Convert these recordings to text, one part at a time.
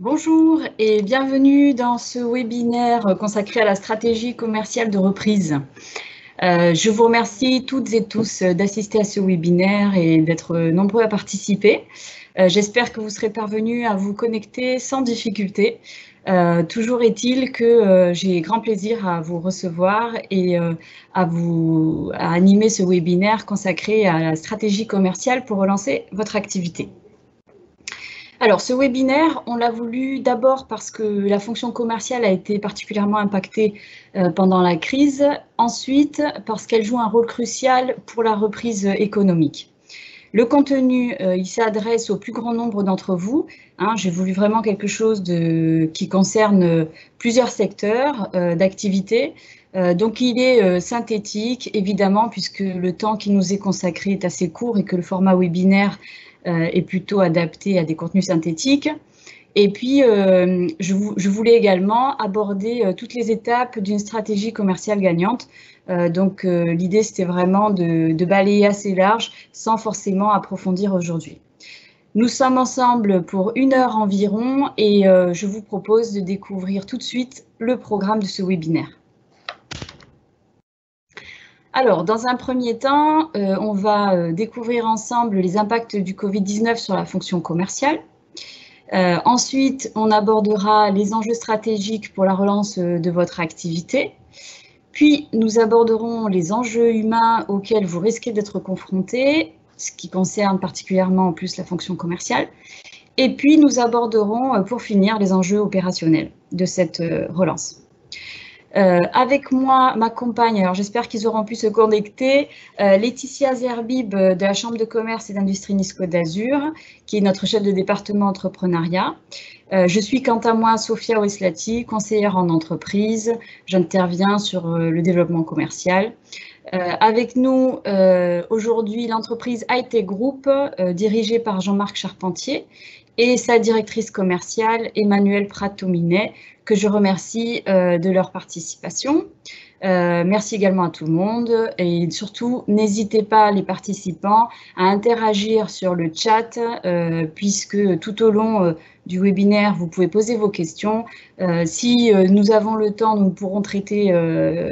Bonjour et bienvenue dans ce webinaire consacré à la stratégie commerciale de reprise. Je vous remercie toutes et tous d'assister à ce webinaire et d'être nombreux à participer. J'espère que vous serez parvenus à vous connecter sans difficulté. Toujours est-il que j'ai grand plaisir à vous recevoir et à animer ce webinaire consacré à la stratégie commerciale pour relancer votre activité. Alors, ce webinaire, on l'a voulu d'abord parce que la fonction commerciale a été particulièrement impactée pendant la crise. Ensuite, parce qu'elle joue un rôle crucial pour la reprise économique. Le contenu, il s'adresse au plus grand nombre d'entre vous. J'ai voulu vraiment quelque chose qui concerne plusieurs secteurs d'activité. Donc, il est synthétique, évidemment, puisque le temps qui nous est consacré est assez court et que le format webinaire est plutôt adapté à des contenus synthétiques. Et puis, je voulais également aborder toutes les étapes d'une stratégie commerciale gagnante. Donc, l'idée, c'était vraiment de balayer assez large sans forcément approfondir aujourd'hui. Nous sommes ensemble pour 1 heure environ et je vous propose de découvrir tout de suite le programme de ce webinaire. Alors, dans un premier temps, on va découvrir ensemble les impacts du Covid-19 sur la fonction commerciale. Ensuite, on abordera les enjeux stratégiques pour la relance de votre activité. Puis, nous aborderons les enjeux humains auxquels vous risquez d'être confrontés, ce qui concerne particulièrement en plus la fonction commerciale. Et puis, nous aborderons pour finir les enjeux opérationnels de cette relance. Avec moi, ma compagne, alors j'espère qu'ils auront pu se connecter, Laetitia Zerbib de la Chambre de commerce et d'industrie Nice Côte d'Azur, qui est notre chef de département entrepreneuriat. Je suis quant à moi Sophia Oeslati, conseillère en entreprise. J'interviens sur le développement commercial. Avec nous aujourd'hui l'entreprise IT Group, dirigée par Jean-Marc Charpentier, et sa directrice commerciale, Emmanuelle Prat-Tominet, que je remercie de leur participation. Merci également à tout le monde et surtout, n'hésitez pas les participants à interagir sur le chat puisque tout au long du webinaire, vous pouvez poser vos questions. Si nous avons le temps, nous pourrons traiter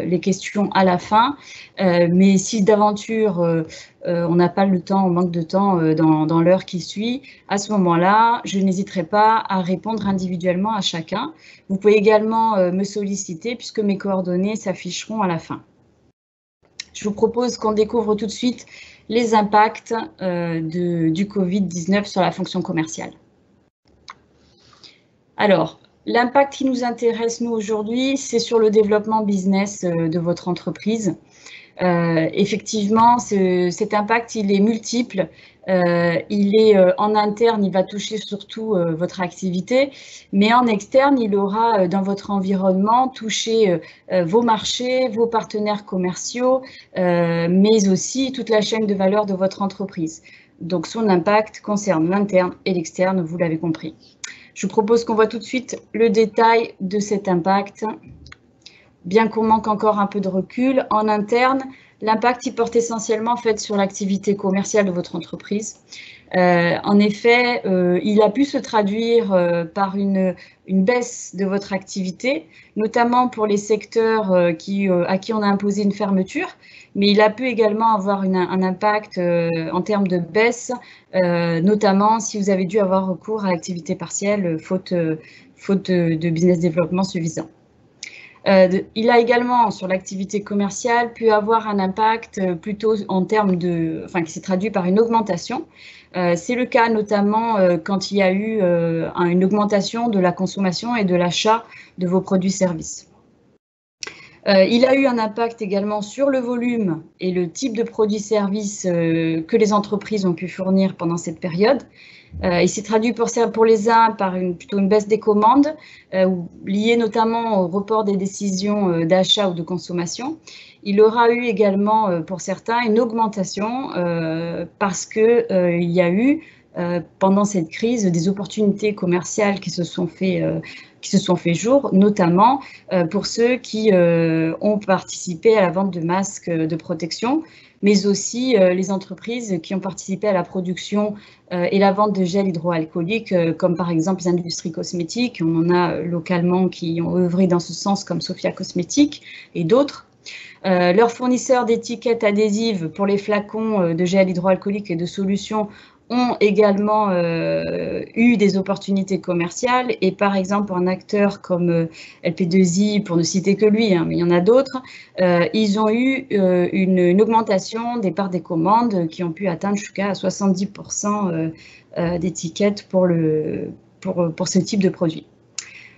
les questions à la fin. Mais si d'aventure, on n'a pas le temps, on manque de temps dans l'heure qui suit, à ce moment-là, je n'hésiterai pas à répondre individuellement à chacun. Vous pouvez également me solliciter puisque mes coordonnées s'afficheront à la fin. Je vous propose qu'on découvre tout de suite les impacts du Covid-19 sur la fonction commerciale. Alors, l'impact qui nous intéresse, nous, aujourd'hui, c'est sur le développement business de votre entreprise. Effectivement, cet impact, il est multiple. Il est en interne, il va toucher surtout votre activité, mais en externe, il aura dans votre environnement touché vos marchés, vos partenaires commerciaux, mais aussi toute la chaîne de valeur de votre entreprise. Donc, son impact concerne l'interne et l'externe, vous l'avez compris. Je vous propose qu'on voit tout de suite le détail de cet impact. Bien qu'on manque encore un peu de recul, en interne, l'impact il porte essentiellement en fait, sur l'activité commerciale de votre entreprise. En effet, il a pu se traduire par une baisse de votre activité, notamment pour les secteurs à qui on a imposé une fermeture, mais il a pu également avoir un impact en termes de baisse, notamment si vous avez dû avoir recours à l'activité partielle, faute de business développement suffisant. Il a également, sur l'activité commerciale, pu avoir un impact plutôt en termes qui s'est traduit par une augmentation. C'est le cas notamment quand il y a eu une augmentation de la consommation et de l'achat de vos produits-services. Il a eu un impact également sur le volume et le type de produits-services que les entreprises ont pu fournir pendant cette période. Il s'est traduit pour les uns par plutôt une baisse des commandes, liée notamment au report des décisions d'achat ou de consommation. Il aura eu également pour certains une augmentation parce qu'il y a eu pendant cette crise des opportunités commerciales qui se sont fait jour, notamment pour ceux qui ont participé à la vente de masques de protection. mais aussi les entreprises qui ont participé à la production et la vente de gel hydroalcoolique, comme par exemple les industries cosmétiques. On en a localement qui ont œuvré dans ce sens, comme Sophia Cosmétiques et d'autres. Leurs fournisseurs d'étiquettes adhésives pour les flacons de gel hydroalcoolique et de solutions ont également eu des opportunités commerciales, et par exemple un acteur comme LP2I, pour ne citer que lui, hein, mais il y en a d'autres, ils ont eu une augmentation des parts des commandes qui ont pu atteindre jusqu'à 70% d'étiquettes pour ce type de produit.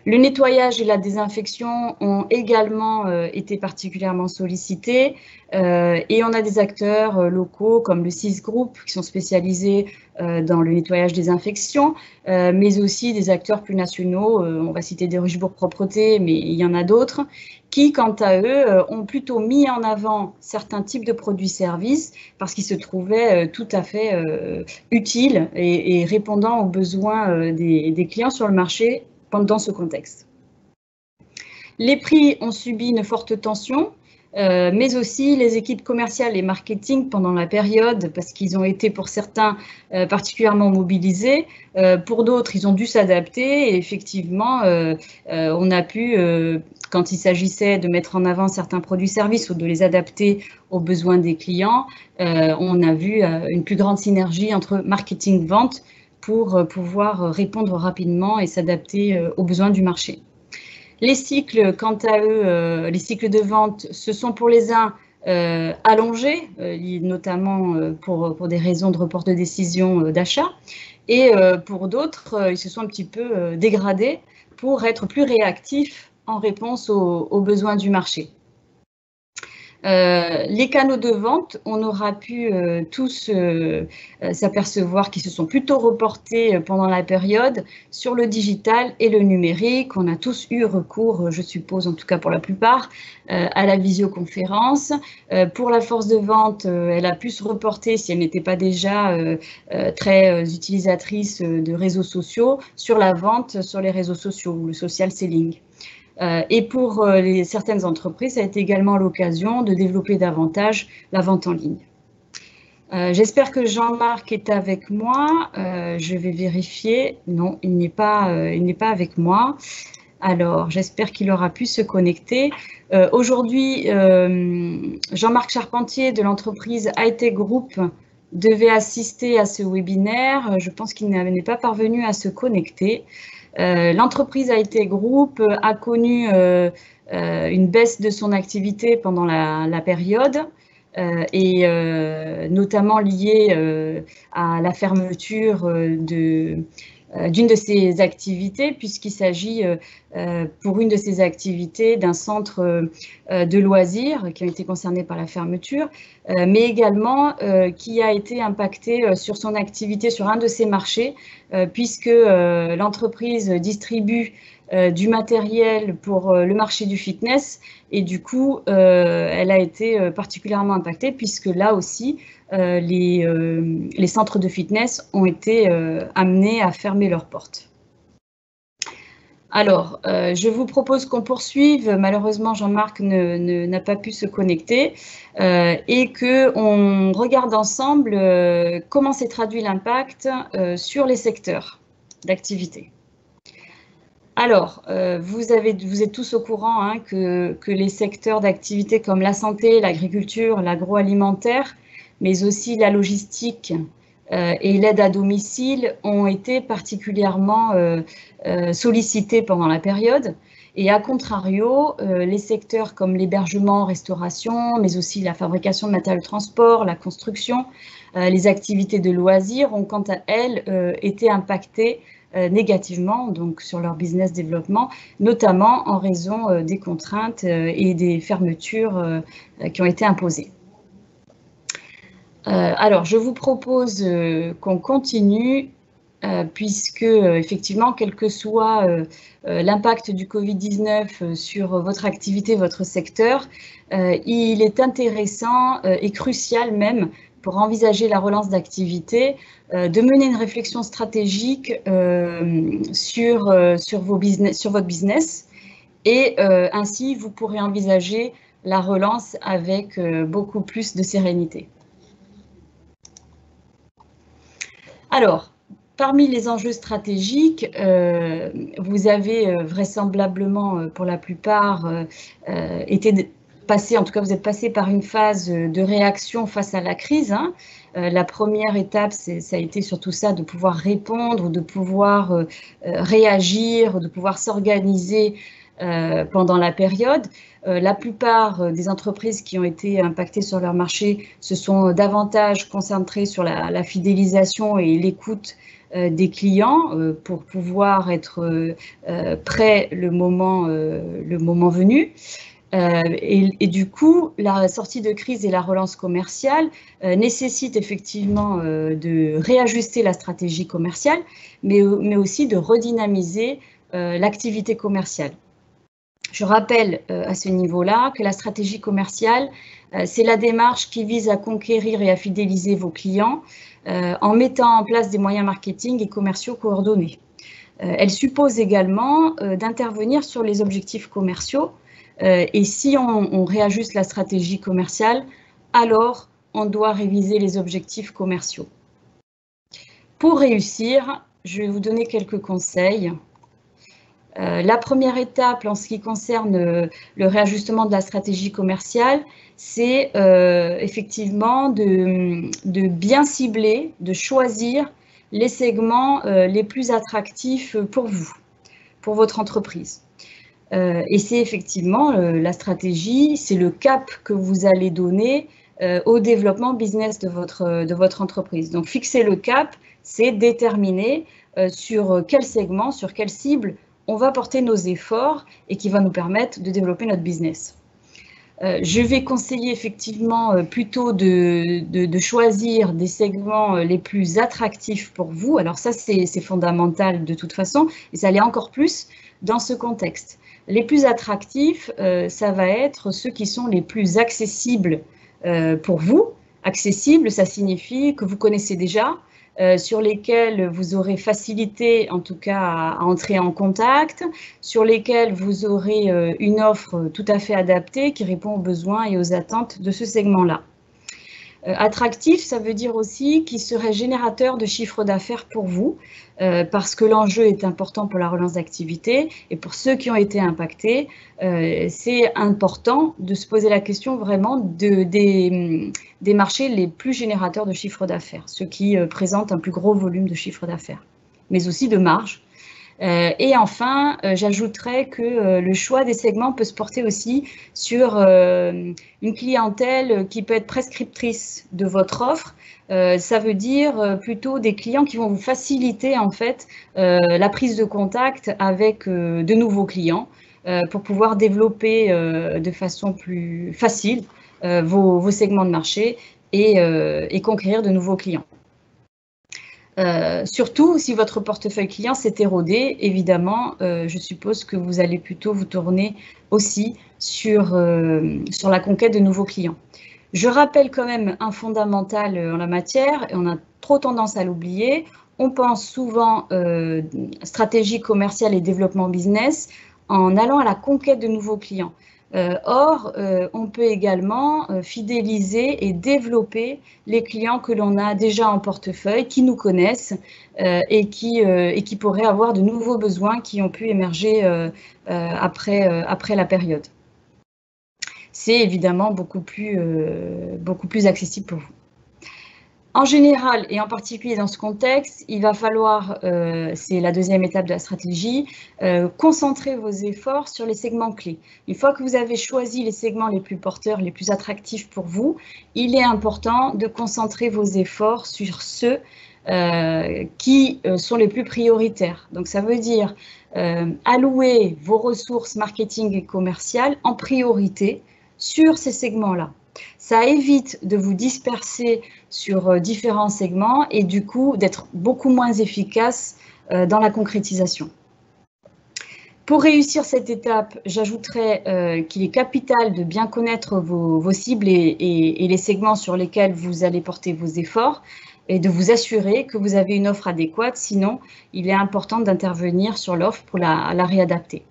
Le nettoyage et la désinfection ont également été particulièrement sollicités et on a des acteurs locaux comme le CIS Group qui sont spécialisés dans le nettoyage désinfection, mais aussi des acteurs plus nationaux, on va citer des Richebourg Propreté, mais il y en a d'autres, qui quant à eux ont plutôt mis en avant certains types de produits-services parce qu'ils se trouvaient tout à fait utiles et répondant aux besoins des clients sur le marché dans ce contexte. Les prix ont subi une forte tension, mais aussi les équipes commerciales et marketing pendant la période, parce qu'ils ont été pour certains particulièrement mobilisés, pour d'autres ils ont dû s'adapter et effectivement on a pu, quand il s'agissait de mettre en avant certains produits-services ou de les adapter aux besoins des clients, on a vu une plus grande synergie entre marketing-vente pour pouvoir répondre rapidement et s'adapter aux besoins du marché. Les cycles, quant à eux, les cycles de vente, ce sont pour les uns allongés, notamment pour des raisons de report de décision d'achat, et pour d'autres, ils se sont un petit peu dégradés pour être plus réactifs en réponse aux besoins du marché. Les canaux de vente, on aura pu tous s'apercevoir qu'ils se sont plutôt reportés pendant la période sur le digital et le numérique. On a tous eu recours, je suppose, en tout cas pour la plupart, à la visioconférence. Pour la force de vente, elle a pu se reporter, si elle n'était pas déjà très utilisatrice de réseaux sociaux, sur la vente sur les réseaux sociaux, le social selling. Et pour certaines entreprises, ça a été également l'occasion de développer davantage la vente en ligne. J'espère que Jean-Marc est avec moi. Je vais vérifier. Non, il n'est pas avec moi. Alors, j'espère qu'il aura pu se connecter. Aujourd'hui, Jean-Marc Charpentier de l'entreprise IT Group devait assister à ce webinaire. Je pense qu'il n'est pas parvenu à se connecter. L'entreprise IT Group a connu une baisse de son activité pendant la période et notamment liée à la fermeture d'une de ses activités, puisqu'il s'agit pour une de ses activités d'un centre de loisirs qui a été concerné par la fermeture, mais également qui a été impacté sur son activité sur un de ses marchés, puisque l'entreprise distribue du matériel pour le marché du fitness et du coup elle a été particulièrement impactée puisque là aussi les centres de fitness ont été amenés à fermer leurs portes. Alors, je vous propose qu'on poursuive. Malheureusement, Jean-Marc n'a pas pu se connecter et qu'on regarde ensemble comment s'est traduit l'impact sur les secteurs d'activité. Alors, vous êtes tous au courant hein, que les secteurs d'activité comme la santé, l'agriculture, l'agroalimentaire, mais aussi la logistique et l'aide à domicile ont été particulièrement sollicités pendant la période. Et à contrario, les secteurs comme l'hébergement, restauration, mais aussi la fabrication de matériel de transport, la construction, les activités de loisirs ont quant à elles été impactées négativement donc sur leur business développement, notamment en raison des contraintes et des fermetures qui ont été imposées. Alors, je vous propose qu'on continue puisque effectivement, quel que soit l'impact du Covid-19 sur votre activité, votre secteur, il est intéressant et crucial même pour envisager la relance d'activité, de mener une réflexion stratégique sur votre business et ainsi vous pourrez envisager la relance avec beaucoup plus de sérénité. Alors, parmi les enjeux stratégiques, vous avez vraisemblablement, pour la plupart, été passé, en tout cas vous êtes passé par une phase de réaction face à la crise. Hein. La première étape, ça a été surtout ça, de pouvoir répondre, de pouvoir réagir, de pouvoir s'organiser pendant la période. La plupart des entreprises qui ont été impactées sur leur marché se sont davantage concentrées sur la fidélisation et l'écoute des clients pour pouvoir être prêts le moment venu. Et du coup, la sortie de crise et la relance commerciale nécessitent effectivement de réajuster la stratégie commerciale, mais aussi de redynamiser l'activité commerciale. Je rappelle à ce niveau-là que la stratégie commerciale, c'est la démarche qui vise à conquérir et à fidéliser vos clients en mettant en place des moyens marketing et commerciaux coordonnés. Elle suppose également d'intervenir sur les objectifs commerciaux et si on réajuste la stratégie commerciale, alors on doit réviser les objectifs commerciaux. Pour réussir, je vais vous donner quelques conseils. La première étape en ce qui concerne le réajustement de la stratégie commerciale, c'est effectivement de bien cibler, de choisir les segments les plus attractifs pour vous, pour votre entreprise. Et c'est effectivement la stratégie, c'est le cap que vous allez donner au développement business de votre entreprise. Donc fixer le cap, c'est déterminer sur quel segment, sur quelle cible on va porter nos efforts et qui va nous permettre de développer notre business. Je vais conseiller effectivement plutôt de choisir des segments les plus attractifs pour vous. Alors ça, c'est fondamental de toute façon, et ça l'est encore plus dans ce contexte. Les plus attractifs, ça va être ceux qui sont les plus accessibles pour vous. Accessible, ça signifie que vous connaissez déjà, sur lesquels vous aurez facilité en tout cas à entrer en contact, sur lesquels vous aurez une offre tout à fait adaptée qui répond aux besoins et aux attentes de ce segment-là. Attractif, ça veut dire aussi qu'il serait générateur de chiffre d'affaires pour vous, parce que l'enjeu est important pour la relance d'activité et pour ceux qui ont été impactés, c'est important de se poser la question vraiment des marchés les plus générateurs de chiffre d'affaires, ceux qui présentent un plus gros volume de chiffre d'affaires, mais aussi de marge. Et enfin, j'ajouterais que le choix des segments peut se porter aussi sur une clientèle qui peut être prescriptrice de votre offre. Ça veut dire plutôt des clients qui vont vous faciliter en fait la prise de contact avec de nouveaux clients pour pouvoir développer de façon plus facile vos segments de marché et conquérir de nouveaux clients. Surtout si votre portefeuille client s'est érodé, évidemment, je suppose que vous allez plutôt vous tourner aussi sur la conquête de nouveaux clients. Je rappelle quand même un fondamental en la matière, et on a trop tendance à l'oublier. On pense souvent stratégie commerciale et développement business en allant à la conquête de nouveaux clients. Or, on peut également fidéliser et développer les clients que l'on a déjà en portefeuille, qui nous connaissent et qui pourraient avoir de nouveaux besoins qui ont pu émerger après la période. C'est évidemment beaucoup plus accessible pour vous. En général, et en particulier dans ce contexte, il va falloir, c'est la deuxième étape de la stratégie, concentrer vos efforts sur les segments clés. Une fois que vous avez choisi les segments les plus porteurs, les plus attractifs pour vous, il est important de concentrer vos efforts sur ceux qui sont les plus prioritaires. Donc ça veut dire allouer vos ressources marketing et commerciales en priorité sur ces segments-là. Ça évite de vous disperser sur différents segments et du coup d'être beaucoup moins efficace dans la concrétisation. Pour réussir cette étape, j'ajouterais qu'il est capital de bien connaître vos cibles et les segments sur lesquels vous allez porter vos efforts et de vous assurer que vous avez une offre adéquate, sinon il est important d'intervenir sur l'offre pour la réadapter.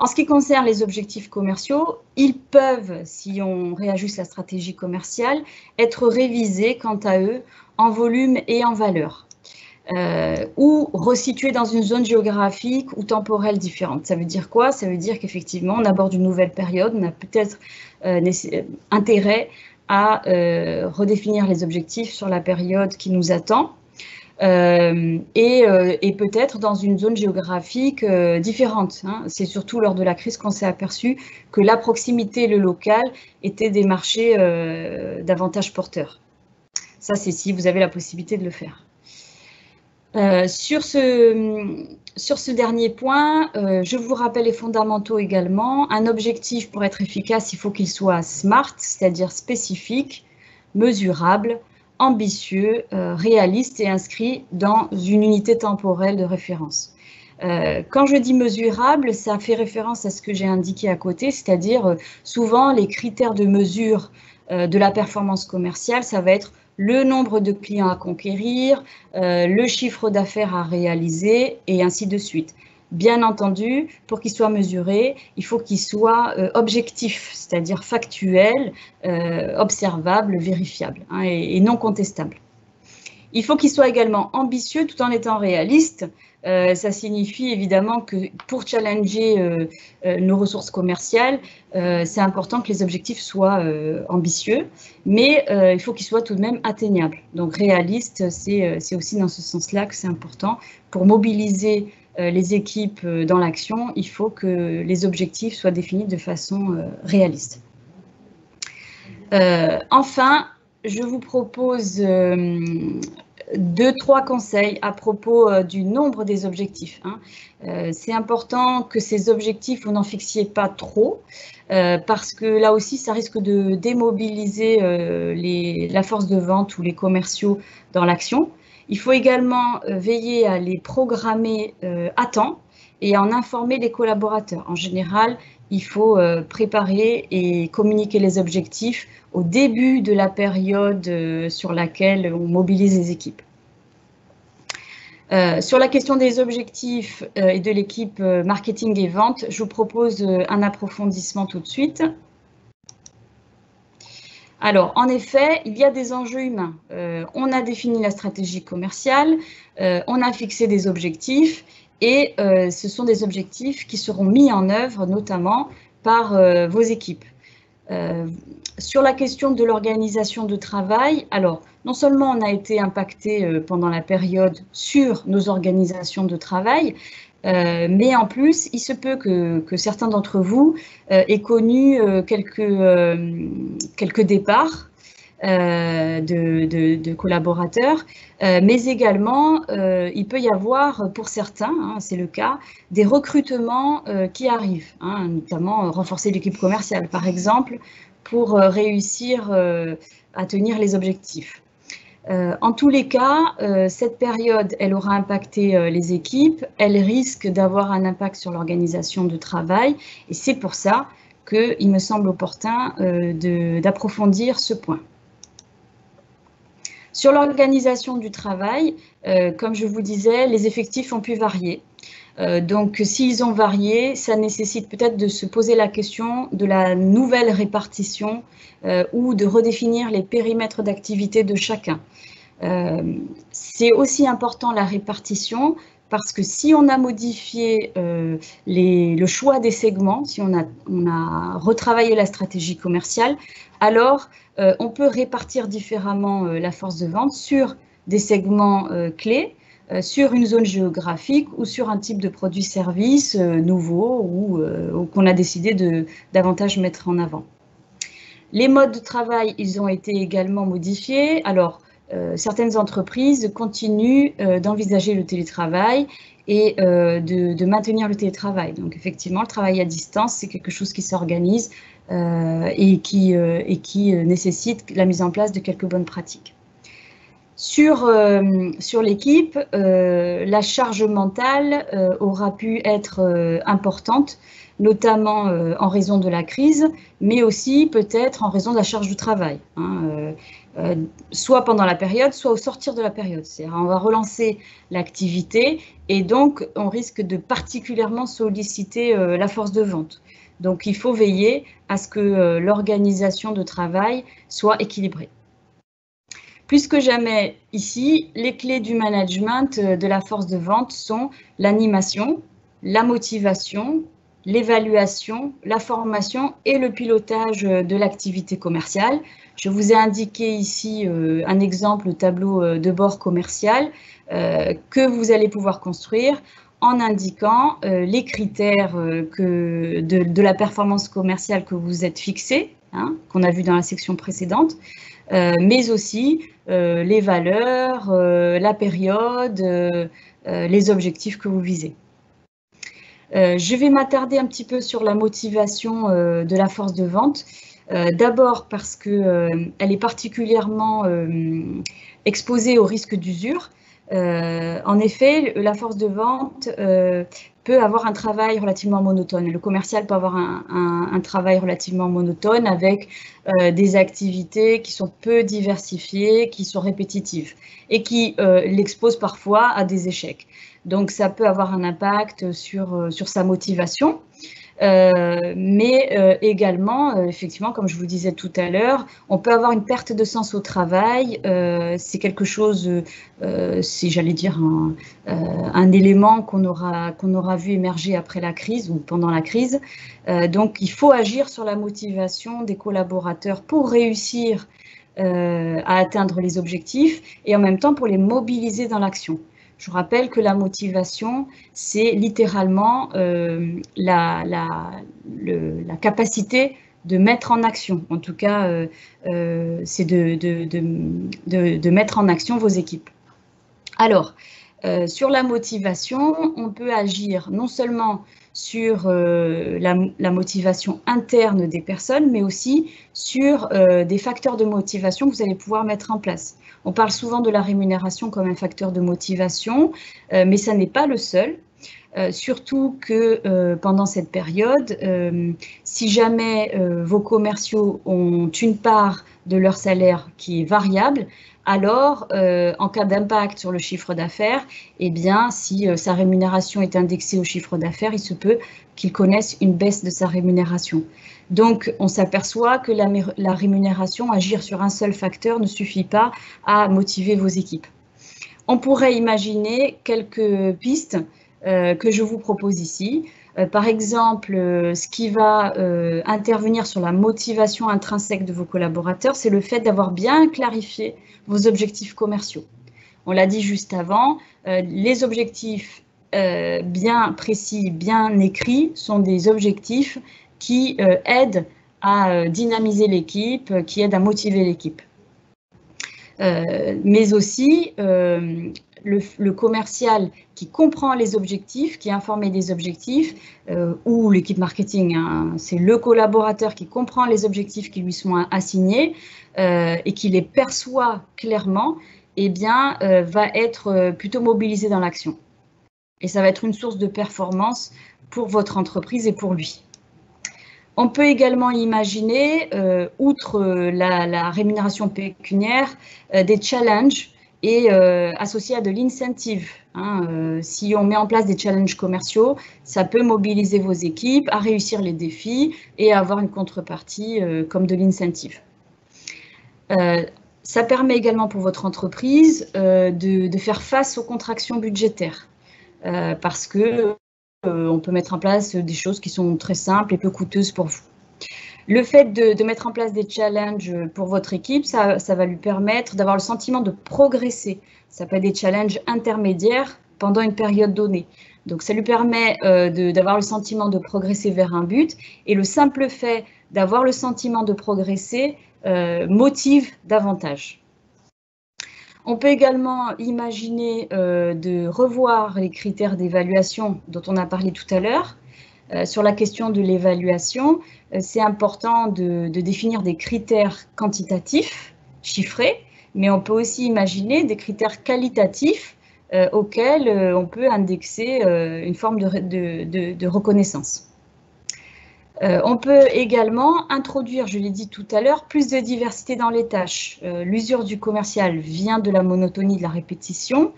En ce qui concerne les objectifs commerciaux, ils peuvent, si on réajuste la stratégie commerciale, être révisés quant à eux en volume et en valeur. Ou resitués dans une zone géographique ou temporelle différente. Ça veut dire quoi? Ça veut dire qu'effectivement, on aborde une nouvelle période, on a peut-être intérêt à redéfinir les objectifs sur la période qui nous attend. Et peut-être dans une zone géographique différente. Hein. C'est surtout lors de la crise qu'on s'est aperçu que la proximité et le local étaient des marchés davantage porteurs. Ça, c'est si vous avez la possibilité de le faire. Sur ce dernier point, je vous rappelle les fondamentaux également. Un objectif, pour être efficace, il faut qu'il soit SMART, c'est-à-dire spécifique, mesurable, ambitieux, réaliste et inscrit dans une unité temporelle de référence. Quand je dis mesurable, ça fait référence à ce que j'ai indiqué à côté, c'est-à-dire souvent les critères de mesure de la performance commerciale, ça va être le nombre de clients à conquérir, le chiffre d'affaires à réaliser et ainsi de suite. Bien entendu, pour qu'il soit mesuré, il faut qu'il soit objectif, c'est-à-dire factuel, observable, vérifiable hein, et non contestable. Il faut qu'il soit également ambitieux tout en étant réaliste. Ça signifie évidemment que pour challenger nos ressources commerciales, c'est important que les objectifs soient ambitieux, mais il faut qu'ils soient tout de même atteignables. Donc réaliste, c'est aussi dans ce sens-là que c'est important. Pour mobiliser les équipes dans l'action, il faut que les objectifs soient définis de façon réaliste. Enfin, je vous propose 2-3 conseils à propos du nombre des objectifs. Hein. C'est important que ces objectifs, vous n'en fixiez pas trop, parce que là aussi, ça risque de démobiliser la force de vente ou les commerciaux dans l'action. Il faut également veiller à les programmer à temps et à en informer les collaborateurs. En général, il faut préparer et communiquer les objectifs au début de la période sur laquelle on mobilise les équipes. Sur la question des objectifs et de l'équipe marketing et vente, je vous propose un approfondissement tout de suite. Alors, en effet, il y a des enjeux humains. On a défini la stratégie commerciale, on a fixé des objectifs et ce sont des objectifs qui seront mis en œuvre notamment par vos équipes. Sur la question de l'organisation de travail, alors non seulement on a été impacté pendant la période sur nos organisations de travail, mais en plus, il se peut que certains d'entre vous aient connu quelques départs de collaborateurs, mais également, il peut y avoir, pour certains, hein, c'est le cas, des recrutements qui arrivent, hein, notamment renforcer l'équipe commerciale, par exemple, pour réussir à tenir les objectifs. En tous les cas, cette période, elle aura impacté les équipes, elle risque d'avoir un impact sur l'organisation de travail, et c'est pour ça qu'il me semble opportun d'approfondir ce point. Sur l'organisation du travail, comme je vous disais, les effectifs ont pu varier. Donc, s'ils ont varié, ça nécessite peut-être de se poser la question de la nouvelle répartition ou de redéfinir les périmètres d'activité de chacun. C'est aussi important la répartition parce que si on a modifié le choix des segments, si on a retravaillé la stratégie commerciale, alors on peut répartir différemment la force de vente sur des segments clés, sur une zone géographique ou sur un type de produit-service nouveau ou qu'on a décidé de davantage mettre en avant. Les modes de travail, ils ont été également modifiés. Alors, certaines entreprises continuent d'envisager le télétravail et de maintenir le télétravail. Donc, effectivement, le travail à distance, c'est quelque chose qui s'organise et qui nécessite la mise en place de quelques bonnes pratiques. Sur l'équipe, la charge mentale aura pu être importante, notamment en raison de la crise, mais aussi peut-être en raison de la charge de travail, soit pendant la période, soit au sortir de la période. C'est-à-dire on va relancer l'activité et donc on risque de particulièrement solliciter la force de vente. Donc il faut veiller à ce que l'organisation de travail soit équilibrée. Plus que jamais ici, les clés du management de la force de vente sont l'animation, la motivation, l'évaluation, la formation et le pilotage de l'activité commerciale. Je vous ai indiqué ici un exemple tableau de bord commercial que vous allez pouvoir construire en indiquant les critères de la performance commerciale que vous êtes fixés, qu'on a vu dans la section précédente, mais aussi les valeurs, la période, les objectifs que vous visez. Je vais m'attarder un petit peu sur la motivation de la force de vente. D'abord parce qu'elle est particulièrement exposée au risque d'usure. En effet, la force de vente peut avoir un travail relativement monotone. Le commercial peut avoir un travail relativement monotone avec des activités qui sont peu diversifiées, qui sont répétitives et qui l'exposent parfois à des échecs. Donc, ça peut avoir un impact sur sa motivation. Mais également, effectivement, comme je vous disais tout à l'heure, on peut avoir une perte de sens au travail. C'est quelque chose, c'est, j'allais dire, un élément qu'on aura vu émerger après la crise ou pendant la crise. Donc, il faut agir sur la motivation des collaborateurs pour réussir à atteindre les objectifs et en même temps pour les mobiliser dans l'action. Je vous rappelle que la motivation, c'est littéralement la capacité de mettre en action. En tout cas, c'est de mettre en action vos équipes. Alors, sur la motivation, on peut agir non seulement sur la motivation interne des personnes, mais aussi sur des facteurs de motivation que vous allez pouvoir mettre en place. On parle souvent de la rémunération comme un facteur de motivation, mais ça n'est pas le seul. Surtout que pendant cette période, si jamais vos commerciaux ont une part de leur salaire qui est variable, alors en cas d'impact sur le chiffre d'affaires, eh bien, si sa rémunération est indexée au chiffre d'affaires, il se peut qu'il connaisse une baisse de sa rémunération. Donc, on s'aperçoit que la rémunération, agir sur un seul facteur, ne suffit pas à motiver vos équipes. On pourrait imaginer quelques pistes que je vous propose ici. Par exemple, ce qui va intervenir sur la motivation intrinsèque de vos collaborateurs, c'est le fait d'avoir bien clarifié vos objectifs commerciaux. On l'a dit juste avant, les objectifs bien précis, bien écrits, sont des objectifs qui aident à dynamiser l'équipe, qui aident à motiver l'équipe. Mais aussi, le commercial qui comprend les objectifs, qui est informé des objectifs, ou l'équipe marketing, c'est le collaborateur qui comprend les objectifs qui lui sont assignés et qui les perçoit clairement, eh bien, va être plutôt mobilisé dans l'action. Et ça va être une source de performance pour votre entreprise et pour lui. On peut également imaginer, outre la rémunération pécuniaire, des challenges et associés à de l'incentive. Si on met en place des challenges commerciaux, ça peut mobiliser vos équipes à réussir les défis et à avoir une contrepartie comme de l'incentive. Ça permet également pour votre entreprise de faire face aux contractions budgétaires parce que on peut mettre en place des choses qui sont très simples et peu coûteuses pour vous. Le fait de mettre en place des challenges pour votre équipe, ça va lui permettre d'avoir le sentiment de progresser. Ça peut être des challenges intermédiaires pendant une période donnée. Donc, ça lui permet d'avoir le sentiment de progresser vers un but. Et le simple fait d'avoir le sentiment de progresser motive davantage. On peut également imaginer de revoir les critères d'évaluation dont on a parlé tout à l'heure. Sur la question de l'évaluation, c'est important de définir des critères quantitatifs, chiffrés, mais on peut aussi imaginer des critères qualitatifs auxquels on peut indexer une forme de reconnaissance. On peut également introduire, je l'ai dit tout à l'heure, plus de diversité dans les tâches. L'usure du commercial vient de la monotonie de la répétition.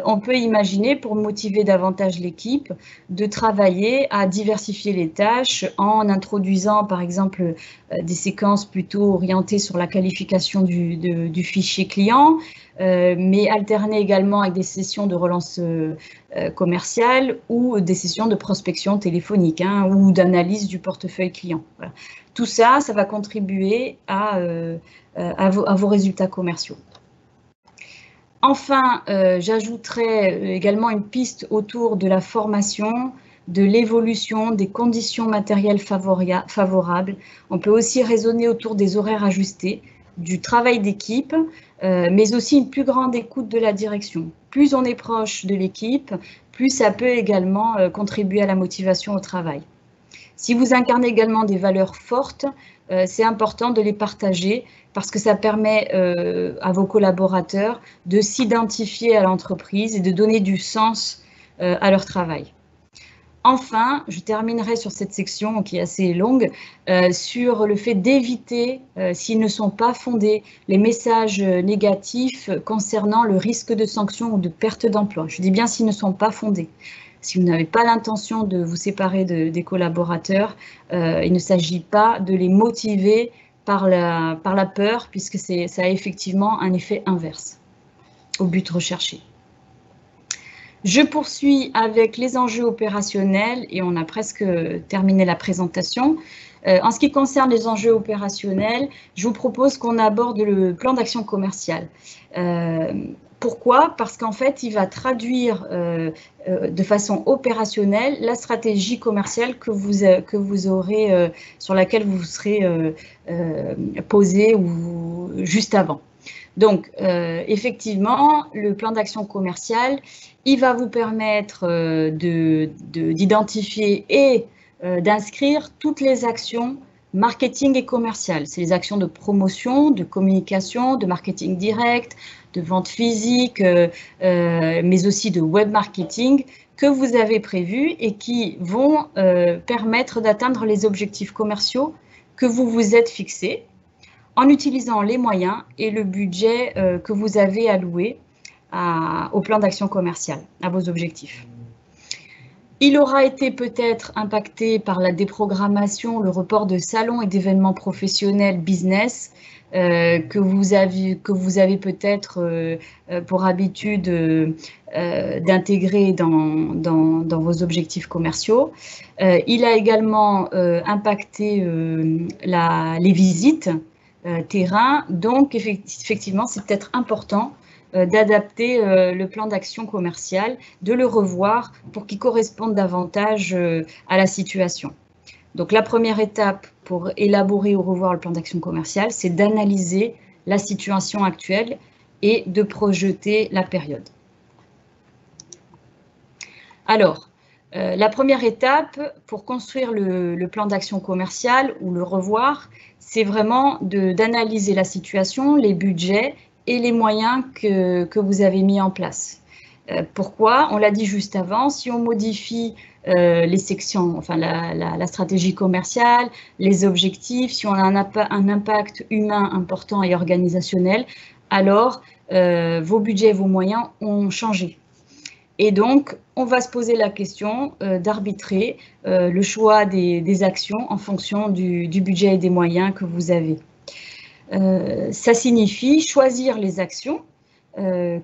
On peut imaginer, pour motiver davantage l'équipe, de travailler à diversifier les tâches en introduisant, par exemple, des séquences plutôt orientées sur la qualification du fichier client, mais alterner également avec des sessions de relance commerciale ou des sessions de prospection téléphonique ou d'analyse du portefeuille client. Voilà. Tout ça, ça va contribuer à vos résultats commerciaux. Enfin, j'ajouterai également une piste autour de la formation, de l'évolution, des conditions matérielles favorables. On peut aussi raisonner autour des horaires ajustés, du travail d'équipe, mais aussi une plus grande écoute de la direction. Plus on est proche de l'équipe, plus ça peut également contribuer à la motivation au travail. Si vous incarnez également des valeurs fortes, c'est important de les partager parce que ça permet à vos collaborateurs de s'identifier à l'entreprise et de donner du sens à leur travail. Enfin, je terminerai sur cette section qui est assez longue, sur le fait d'éviter, s'ils ne sont pas fondés, les messages négatifs concernant le risque de sanction ou de perte d'emploi. Je dis bien s'ils ne sont pas fondés. Si vous n'avez pas l'intention de vous séparer des collaborateurs, il ne s'agit pas de les motiver par la peur, puisque ça a effectivement un effet inverse au but recherché. Je poursuis avec les enjeux opérationnels et on a presque terminé la présentation. En ce qui concerne les enjeux opérationnels, je vous propose qu'on aborde le plan d'action commercial. Pourquoi? Parce qu'en fait, il va traduire de façon opérationnelle la stratégie commerciale que vous aurez, sur laquelle vous serez posé ou juste avant. Donc, effectivement, le plan d'action commercial, il va vous permettre d'identifier et d'inscrire toutes les actions marketing et commerciales. C'est les actions de promotion, de communication, de marketing direct, de vente physique, mais aussi de web marketing que vous avez prévues et qui vont permettre d'atteindre les objectifs commerciaux que vous vous êtes fixés, en utilisant les moyens et le budget que vous avez alloué au plan d'action commercial, à vos objectifs. Il aura été peut-être impacté par la déprogrammation, le report de salons et d'événements professionnels business que vous avez peut-être pour habitude d'intégrer dans vos objectifs commerciaux. Il a également impacté les visites terrain. Donc, effectivement, c'est peut-être important d'adapter le plan d'action commercial, de le revoir pour qu'il corresponde davantage à la situation. Donc, la première étape pour élaborer ou revoir le plan d'action commercial, c'est d'analyser la situation actuelle et de projeter la période. Alors, la première étape pour construire le plan d'action commercial ou le revoir, c'est vraiment d'analyser la situation, les budgets et les moyens que vous avez mis en place. Pourquoi? On l'a dit juste avant, si on modifie les sections, enfin la stratégie commerciale, les objectifs, si on a un impact humain important et organisationnel, alors vos budgets et vos moyens ont changé. Et donc, on va se poser la question d'arbitrer le choix des actions en fonction du budget et des moyens que vous avez. Ça signifie choisir les actions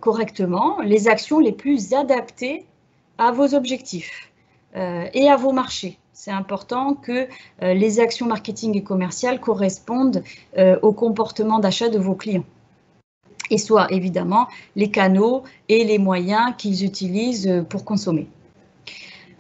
correctement, les actions les plus adaptées à vos objectifs et à vos marchés. C'est important que les actions marketing et commerciales correspondent au comportement d'achat de vos clients et soient évidemment les canaux et les moyens qu'ils utilisent pour consommer.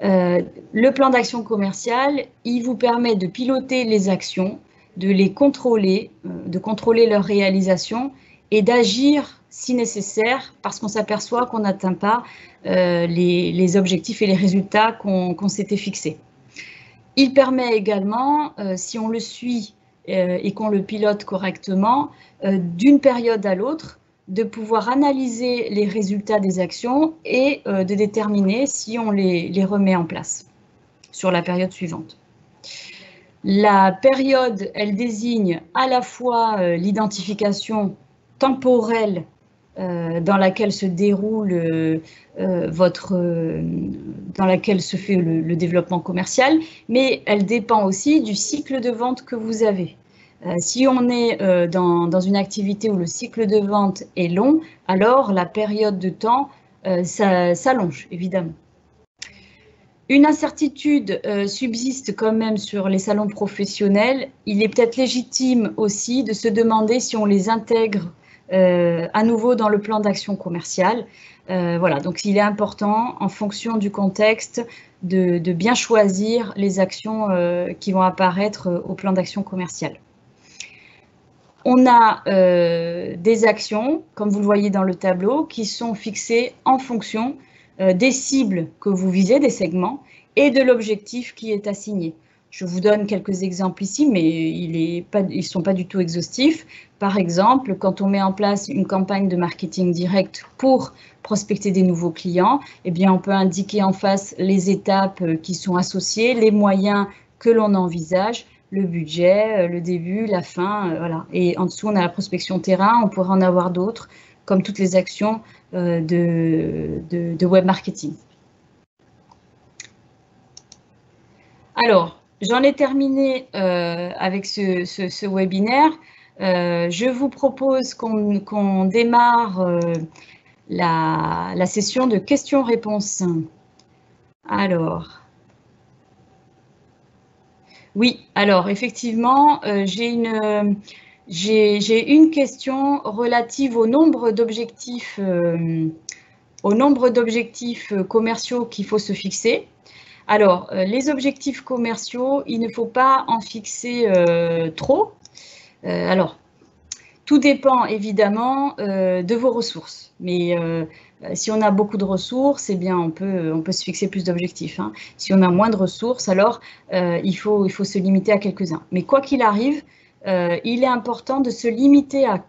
Le plan d'action commercial, il vous permet de piloter les actions, de les contrôler, de contrôler leur réalisation et d'agir si nécessaire parce qu'on s'aperçoit qu'on n'atteint pas les objectifs et les résultats qu'on s'était fixés. Il permet également, si on le suit et qu'on le pilote correctement, d'une période à l'autre, de pouvoir analyser les résultats des actions et de déterminer si on les remet en place sur la période suivante. La période, elle désigne à la fois l'identification temporelle dans laquelle se déroule dans laquelle se fait le développement commercial, mais elle dépend aussi du cycle de vente que vous avez. Si on est dans une activité où le cycle de vente est long, alors la période de temps s'allonge, évidemment. Une incertitude subsiste quand même sur les salons professionnels. Il est peut-être légitime aussi de se demander si on les intègre à nouveau dans le plan d'action commerciale. Voilà, donc il est important, en fonction du contexte, de bien choisir les actions qui vont apparaître au plan d'action commerciale. On a des actions, comme vous le voyez dans le tableau, qui sont fixées en fonction des cibles que vous visez, des segments, et de l'objectif qui est assigné. Je vous donne quelques exemples ici, mais ils ne sont pas du tout exhaustifs. Par exemple, quand on met en place une campagne de marketing direct pour prospecter des nouveaux clients, eh bien, on peut indiquer en face les étapes qui sont associées, les moyens que l'on envisage, le budget, le début, la fin, voilà. Et en dessous, on a la prospection terrain, on pourrait en avoir d'autres, comme toutes les actions de web marketing. Alors, j'en ai terminé avec ce webinaire. Je vous propose qu'on démarre la session de questions-réponses. Alors, oui, alors effectivement, j'ai une question relative au nombre d'objectifs commerciaux qu'il faut se fixer. Alors, les objectifs commerciaux, il ne faut pas en fixer trop. Alors, tout dépend évidemment de vos ressources. Mais si on a beaucoup de ressources, eh bien, on peut se fixer plus d'objectifs. Hein. Si on a moins de ressources, alors il faut se limiter à quelques-uns. Mais quoi qu'il arrive, il est important de se limiter à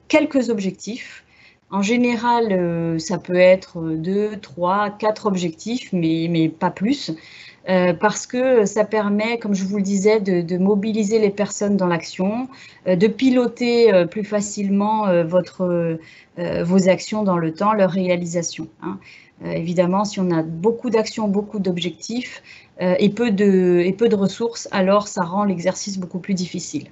quelques objectifs. En général, ça peut être 2, 3, 4 objectifs, mais pas plus, parce que ça permet, comme je vous le disais, de mobiliser les personnes dans l'action, de piloter plus facilement vos actions dans le temps, leur réalisation. Hein. Évidemment, si on a beaucoup d'actions, beaucoup d'objectifs et peu de ressources, alors ça rend l'exercice beaucoup plus difficile.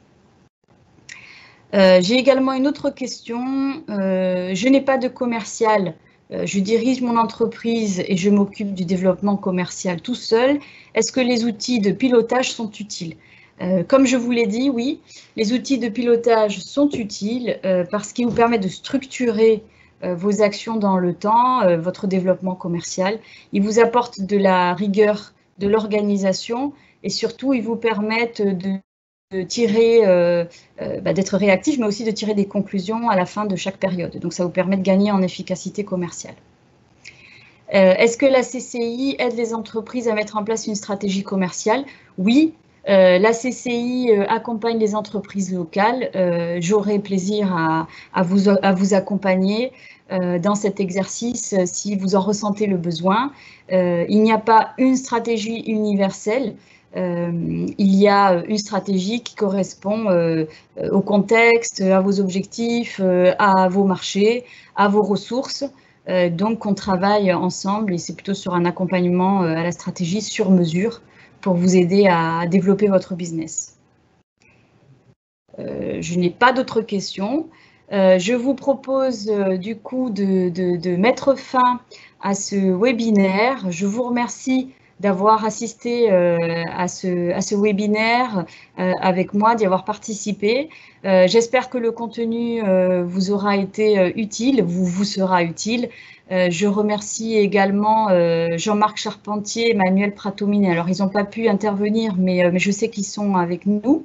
J'ai également une autre question. Je n'ai pas de commercial. Je dirige mon entreprise et je m'occupe du développement commercial tout seul. Est-ce que les outils de pilotage sont utiles? Comme je vous l'ai dit, oui, les outils de pilotage sont utiles parce qu'ils vous permettent de structurer vos actions dans le temps, votre développement commercial. Ils vous apportent de la rigueur, de l'organisation et surtout, ils vous permettent de tirer, d'être réactif, mais aussi de tirer des conclusions à la fin de chaque période. Donc, ça vous permet de gagner en efficacité commerciale. Est-ce que la CCI aide les entreprises à mettre en place une stratégie commerciale? Oui, la CCI accompagne les entreprises locales. J'aurai plaisir à vous accompagner dans cet exercice si vous en ressentez le besoin. Il n'y a pas une stratégie universelle. Il y a une stratégie qui correspond au contexte, à vos objectifs, à vos marchés, à vos ressources. Donc, on travaille ensemble et c'est plutôt sur un accompagnement à la stratégie sur mesure pour vous aider à développer votre business. Je n'ai pas d'autres questions. Je vous propose du coup de mettre fin à ce webinaire. Je vous remercie d'avoir assisté à ce webinaire avec moi, d'y avoir participé. J'espère que le contenu vous aura été utile, vous sera utile. Je remercie également Jean-Marc Charpentier et Manuel Pratomine. Alors, ils n'ont pas pu intervenir, mais je sais qu'ils sont avec nous.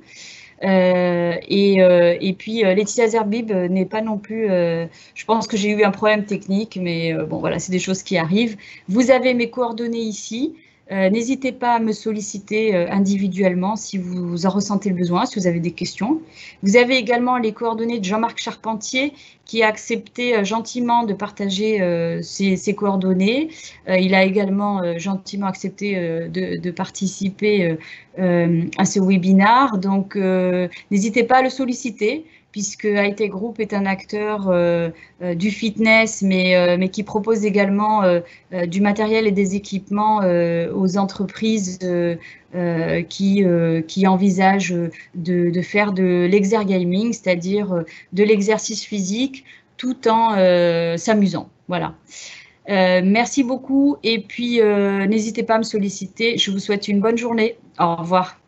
Et puis Laetitia Zerbib n'est pas non plus, je pense que j'ai eu un problème technique, mais bon voilà, c'est des choses qui arrivent. Vous avez mes coordonnées ici. N'hésitez pas à me solliciter individuellement si vous en ressentez le besoin, si vous avez des questions. Vous avez également les coordonnées de Jean-Marc Charpentier qui a accepté gentiment de partager ses coordonnées. Il a également gentiment accepté de participer à ce webinaire. Donc, n'hésitez pas à le solliciter puisque IT Group est un acteur du fitness, mais qui propose également du matériel et des équipements aux entreprises qui envisagent de faire de l'exergaming, c'est-à-dire de l'exercice physique, tout en s'amusant. Voilà. Merci beaucoup et puis n'hésitez pas à me solliciter. Je vous souhaite une bonne journée. Au revoir.